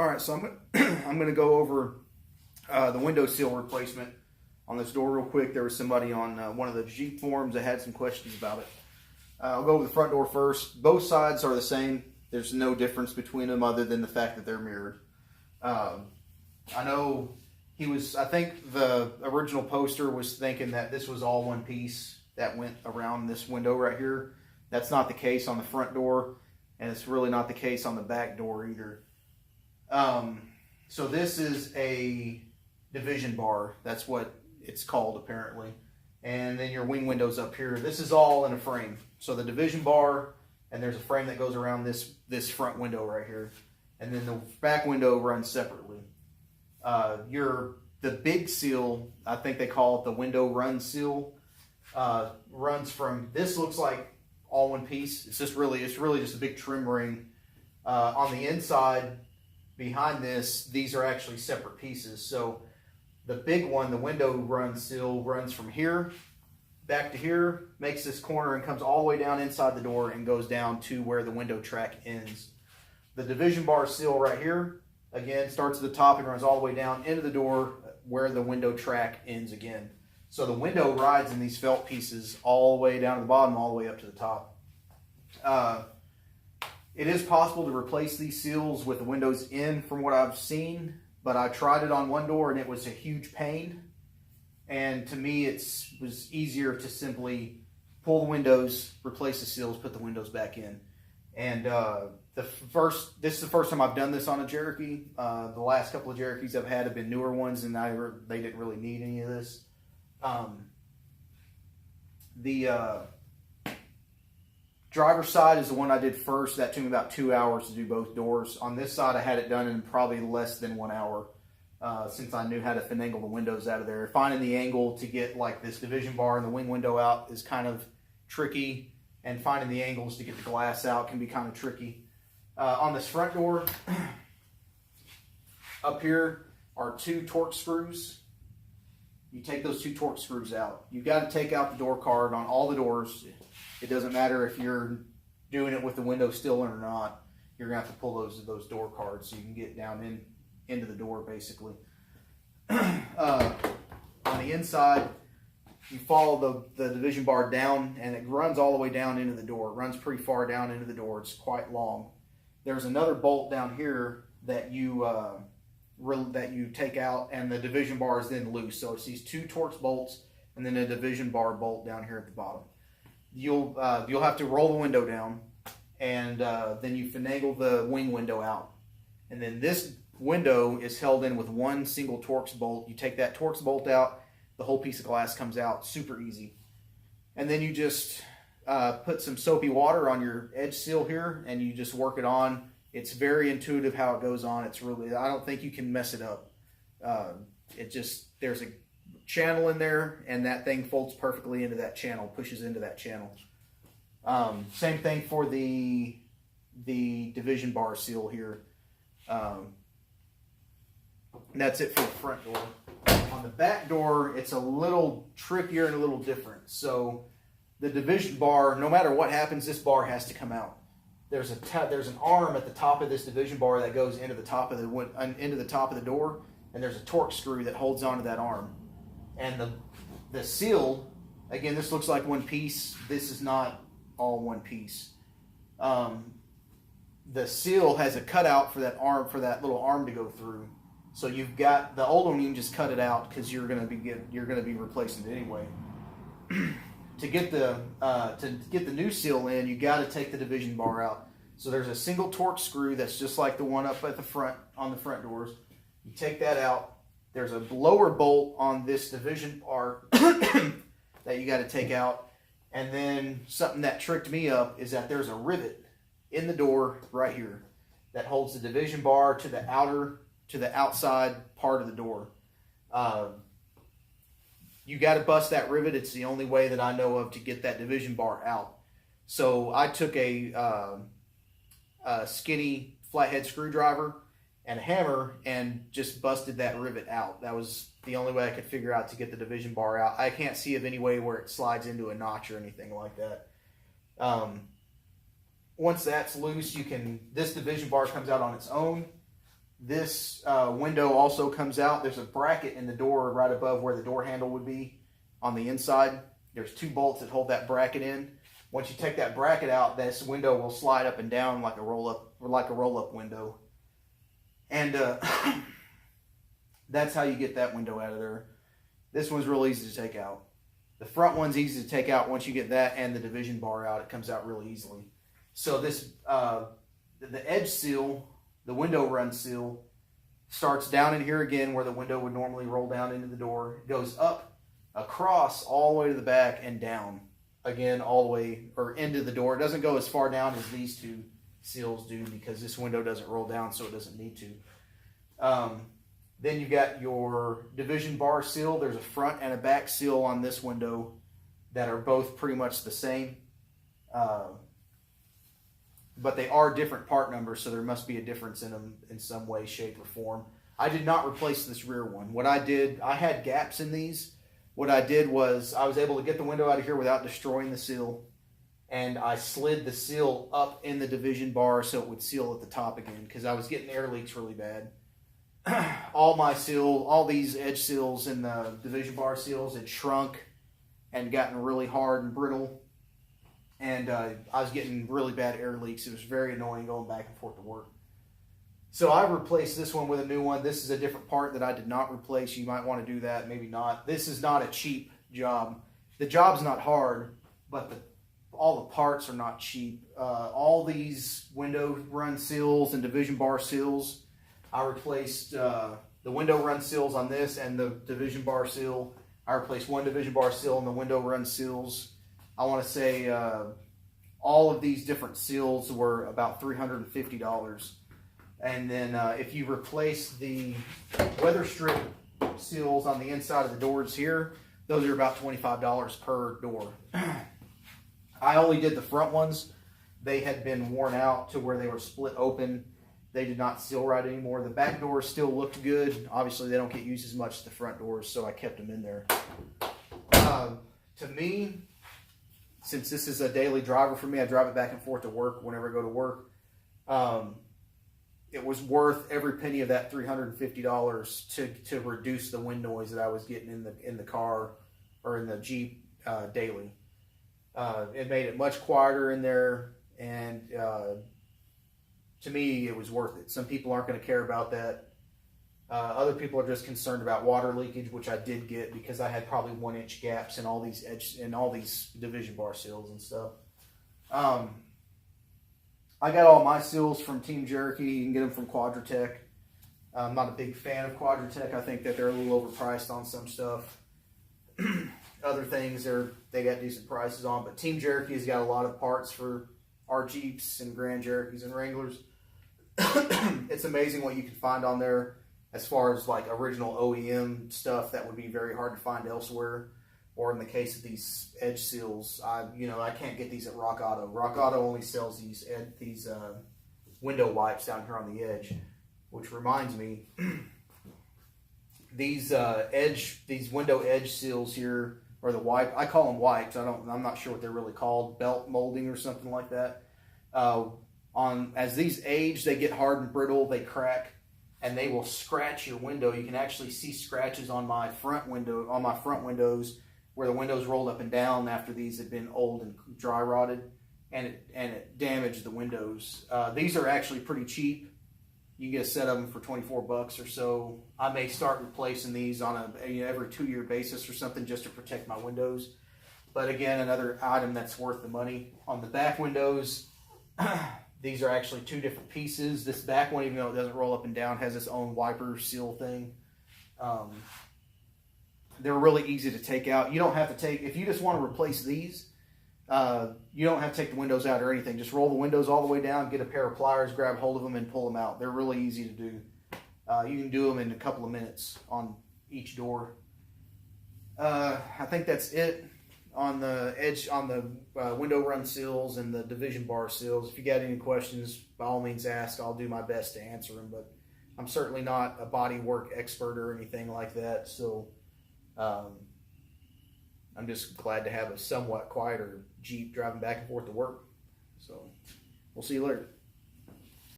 All right, so I'm going to go over the window seal replacement on this door real quick. There was somebody on one of the Jeep forums that had some questions about it. I'll go over the front door first. Both sides are the same. There's no difference between them other than the fact that they're mirrored. I know I think the original poster was thinking that this was all one piece that went around this window right here. That's not the case on the front door, and it's really not the case on the back door either. So this is a division bar. That's what it's called apparently. And then your wing windows up here. This is all in a frame. So the division bar, and there's a frame that goes around this front window right here. And then the back window runs separately. The big seal, I think they call it the window run seal, runs from, this looks like all one piece. It's really just a big trim ring. On the inside, behind this, these are actually separate pieces. So the big one, the window run seal, runs from here back to here, makes this corner and comes all the way down inside the door and goes down to where the window track ends. The division bar seal right here, again, starts at the top and runs all the way down into the door where the window track ends again. So the window rides in these felt pieces all the way down to the bottom, all the way up to the top. It is possible to replace these seals with the windows in from what I've seen, but I tried it on one door and it was a huge pain. And to me, it was easier to simply pull the windows, replace the seals, put the windows back in. And this is the first time I've done this on a Cherokee. The last couple of Cherokees I've had have been newer ones, and they didn't really need any of this. The driver's side is the one I did first. That took me about 2 hours to do both doors. On this side, I had it done in probably less than 1 hour, since I knew how to finagle the windows out of there. Finding the angle to get like this division bar and the wing window out is kind of tricky, and finding the angles to get the glass out can be kind of tricky. On this front door, up here are 2 Torx screws. You take those 2 Torx screws out. You've got to take out the door card on all the doors. It doesn't matter if you're doing it with the window still or not. You're going to have to pull those door cards so you can get down into the door, basically. On the inside, you follow the division bar down, and it runs all the way down into the door. It runs pretty far down into the door. It's quite long. There's another bolt down here that you take out, and the division bar is then loose. So it's these 2 Torx bolts and then a division bar bolt down here at the bottom. You'll have to roll the window down, and then you finagle the wing window out. And then this window is held in with 1 single Torx bolt. You take that Torx bolt out, the whole piece of glass comes out super easy. And then you just put some soapy water on your edge seal here, and you just work it on. It's very intuitive how it goes on. I don't think you can mess it up. There's a channel in there, and that thing folds perfectly into that channel, pushes into that channel. Same thing for the division bar seal here. That's it for the front door. On the back door, it's a little trickier and a little different. So the division bar, no matter what happens, this bar has to come out. There's an arm at the top of this division bar that goes into the top of the door, and there's a Torx screw that holds onto that arm. And the seal, again, this looks like one piece. This is not all one piece. The seal has a cutout for that little arm to go through. So you've got the old one, you can just cut it out because you're going to be replacing it anyway. To get the new seal in, you got to take the division bar out. So there's a single Torx screw that's just like the one up at the front on the front doors. You take that out. There's a lower bolt on this division bar that you got to take out. And then something that tricked me up is that there's a rivet in the door right here that holds the division bar to the outside part of the door. You got to bust that rivet. It's the only way that I know of to get that division bar out. So I took a skinny flathead screwdriver and a hammer and just busted that rivet out. That was the only way I could figure out to get the division bar out. I can't see of any way where it slides into a notch or anything like that. Once that's loose, this division bar comes out on its own. This window also comes out. There's a bracket in the door right above where the door handle would be on the inside. There's 2 bolts that hold that bracket in. Once you take that bracket out, this window will slide up and down like a roll-up window. And that's how you get that window out of there. This one's real easy to take out. The front one's easy to take out. Once you get that and the division bar out, it comes out really easily. So this, the edge seal, the window run seal, starts down in here again where the window would normally roll down into the door. It goes up, across, all the way to the back and down. Again, all the way, or into the door. It doesn't go as far down as these 2 seals do because this window doesn't roll down, so it doesn't need to. Then you got your division bar seal. There's a front and a back seal on this window that are both pretty much the same. But they are different part numbers, so there must be a difference in them in some way, shape, or form. I did not replace this rear one. What I did, I had gaps in these. What I did was I was able to get the window out of here without destroying the seal, and I slid the seal up in the division bar so it would seal at the top again because I was getting air leaks really bad. All these edge seals and the division bar seals had shrunk and gotten really hard and brittle, and I was getting really bad air leaks. It was very annoying going back and forth to work. So I replaced this one with a new one. This is a different part that I did not replace. You might want to do that, maybe not. This is not a cheap job. The job's not hard, but all the parts are not cheap. All these window run seals and division bar seals, I replaced the window run seals on this and the division bar seal. I replaced 1 division bar seal and the window run seals. I want to say all of these different seals were about $350. And then if you replace the weather strip seals on the inside of the doors here, those are about $25 per door. I only did the front ones. They had been worn out to where they were split open. They did not seal right anymore. The back doors still looked good. Obviously, they don't get used as much as the front doors, so I kept them in there. To me, since this is a daily driver for me, I drive it back and forth to work whenever I go to work. It was worth every penny of that $350 to reduce the wind noise that I was getting in the car or in the Jeep daily. It made it much quieter in there, and to me, it was worth it. Some people aren't going to care about that. Other people are just concerned about water leakage, which I did get because I had probably 1-inch gaps in all these division bar seals and stuff. I got all my seals from Team Cherokee. You can get them from Quadratech. I'm not a big fan of Quadratech. I think that they're a little overpriced on some stuff. Other things they got decent prices on, but Team Cherokee's got a lot of parts for our Jeeps and Grand Cherokees and Wranglers. It's amazing what you can find on there as far as like original OEM stuff that would be very hard to find elsewhere. Or in the case of these edge seals, I can't get these at Rock Auto. Rock Auto only sells these window wipes down here on the edge, which reminds me, these window edge seals here, or the wipe, I call them wipes. I'm not sure what they're really called, belt molding or something like that. As these age, they get hard and brittle, they crack, and they will scratch your window. You can actually see scratches on my front windows where the windows rolled up and down after these had been old and dry rotted, and it damaged the windows. These are actually pretty cheap. You can get a set of them for $24 or so. I may start replacing these on every 2-year basis or something just to protect my windows. But again, another item that's worth the money. On the back windows, these are actually 2 different pieces. This back one, even though it doesn't roll up and down, has its own wiper seal thing. They're really easy to take out. You don't have to if you just want to replace these, you don't have to take the windows out or anything. Just roll the windows all the way down, get a pair of pliers, grab hold of them, and pull them out. They're really easy to do. You can do them in a couple of minutes on each door. I think that's it on the edge, on the window run seals and the division bar seals. If you got any questions, by all means ask. I'll do my best to answer them, but I'm certainly not a body work expert or anything like that. So I'm just glad to have a somewhat quieter Jeep driving back and forth to work. So we'll see you later.